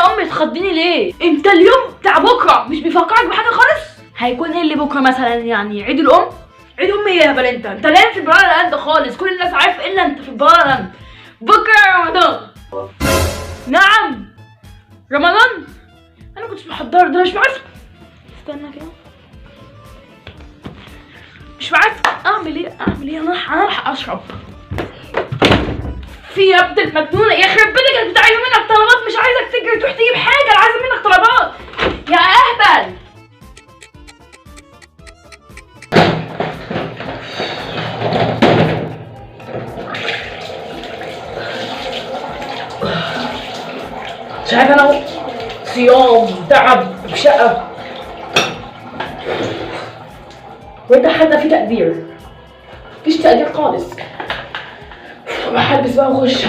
يا امي تخضيني ليه؟ انت اليوم بتاع بكره مش بيفكرك بحاجه خالص؟ هيكون ايه اللي بكره مثلا؟ يعني عيد الام؟ عيد ام ايه يا هبل؟ انت لا في البراله لاند خالص، كل الناس عارفه الا انت في البراله لاند. بكره رمضان. نعم رمضان. انا كنتش محضره ده، مش عارفه. استنى كده، مش عارفه اعمل ايه. انا راح اشرب في يا ابن المجنونه، يخرب بيتك. انت عايزه منك طلبات، مش عايزك تجري تروح تجيب حاجه، انا عايزه منك طلبات يا اهبل. مش عارف انا اهو صيام تعب بشقه، وانت حتى في تقدير؟ مفيش تقدير خالص. راح البس بقى واخش.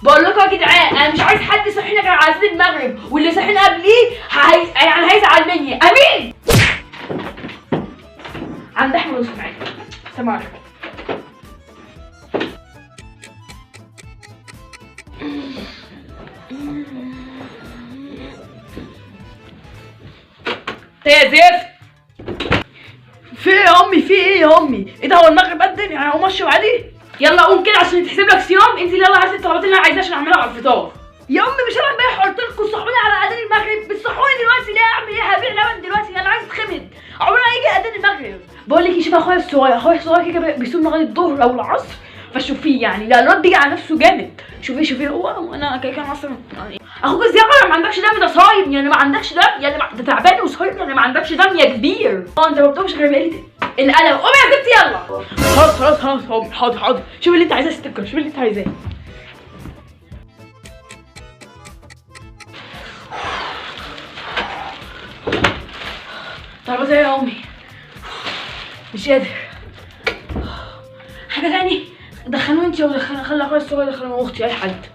بقول لكم يا جدعان، انا مش عايز حد يصحينا غير على سن المغرب، واللي صحينا قبليه يعني هيزعل مني. امين. عند احمد وسمعت. السلام عليكم. يا زفت، في ايه يا امي؟ في ايه يا امي؟ ايه ده؟ هو المغرب قد يعني اقوم اشرب عادي؟ يلا قوم كده عشان تحسب لك صيام. انزل يلا هات الطلبات اللي انا عايزاها عشان اعملها على الفطار. يا امي مش انا امبارح قلت لكم صحوني على اذان المغرب؟ بتصحوني دلوقتي ليه؟ اعمل ايه؟ هبيع لبن دلوقتي؟ انا عايز اتخمد. عمرنا هيجي اذان المغرب. بقول لك شوف اخويا الصغير كده بيصوم لغايه الظهر او العصر، فشوفيه يعني. لا الواد بيجي على نفسه جامد. شوفي هو انا كده اصلا يعني. اخوك الزيارة ما عندكش دم، ده صايم يعني. ما عندكش دم يعني، ده تعبان وصايم يعني، ما عندكش دم يا كبير. انت ما بتقومش غير بقلة القلم. قومي يا ستي يلا. خلاص حاضر. شوفي اللي انت عايزاه ستيكر، شوفي اللي انت عايزاه. طلبات ايه يا امي؟ مش قادر. حاجه تاني؟ دخلوني انت خلي اخويا الصغير يدخلوني واختي، اي حد.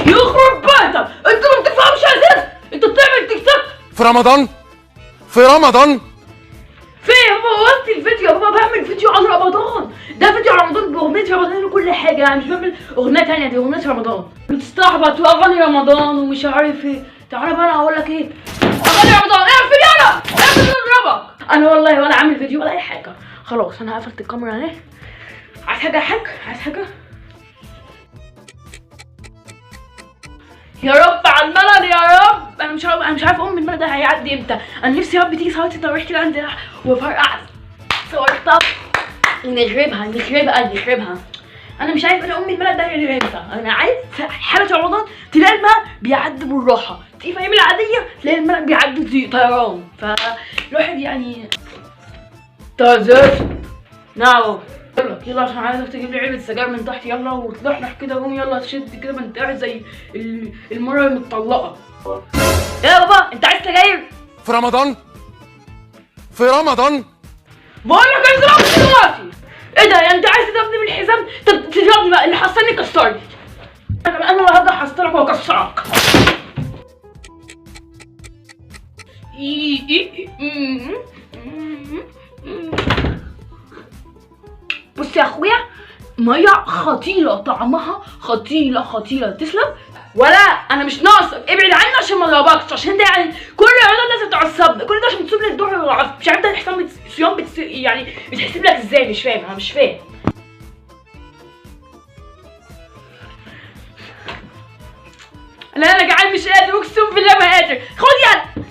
يخرب بيتك، انت ما بتفهمش يا زفت. انت بتعمل تيك توك في رمضان؟ في رمضان؟ فين يا بابا؟ وقت الفيديو يا بابا، بعمل فيديو على رمضان. ده فيديو على رمضان باغنية رمضان وكل حاجة يعني، مش بعمل اغنية تانية، دي اغنية رمضان. بتستعبط واغاني رمضان ومش عارف ايه. تعالى بقى انا هقول لك ايه. اغاني رمضان اقفل يلا، اقفل اضربك. انا والله ولا عامل فيديو ولا اي حاجة. خلاص انا قفلت الكاميرا اهي. عايز حاجة يا حاج؟ عايز حاجة؟ يا رب على الملل يا رب. انا مش عارف ام الملل ده هيعدي امتى. انا نفسي يا رب تيجي صلاه التراويح كده عندي وافرقع صورتها نخربها. انا مش عارف انا ام الملل ده هيجي امتى. انا عايز حاله رمضان تلاقي الملل بيعدي بالراحه، تيجي في الايام العاديه تلاقي الملل بيعدي زي طيران. فالواحد يعني تعذر. نعم يلا عشان عايزك تجيب لي علبة سجاير من تحت يلا، وتلحلح كده. قوم يلا تشد كده، ما انت قاعد زي المرة المتطلقة. ايه يا بابا انت عايز سجاير؟ في رمضان؟ في رمضان؟ بقول لك انزل دلوقتي. ايه ده؟ انت عايز تضربني بالحزام؟ طب تضربني بقى، اللي حصلني كسرني. انا اللي هرجع احصلك واكسرك. بص يا اخويا، ميه خطيره، طعمها خطيره تسلم. ولا انا مش ناقصك، ابعد عني عشان ما اضربكش، عشان ده يعني كل الرياضه لازم تعصبني. كل ده عشان تصوم لي الظهر والعصر. مش عارف ده الحساب صيام يعني بتحسب لك ازاي؟ مش فاهم، انا مش فاهم. انا جعان مش قادر، اقسم بالله ما قادر. خد يلا.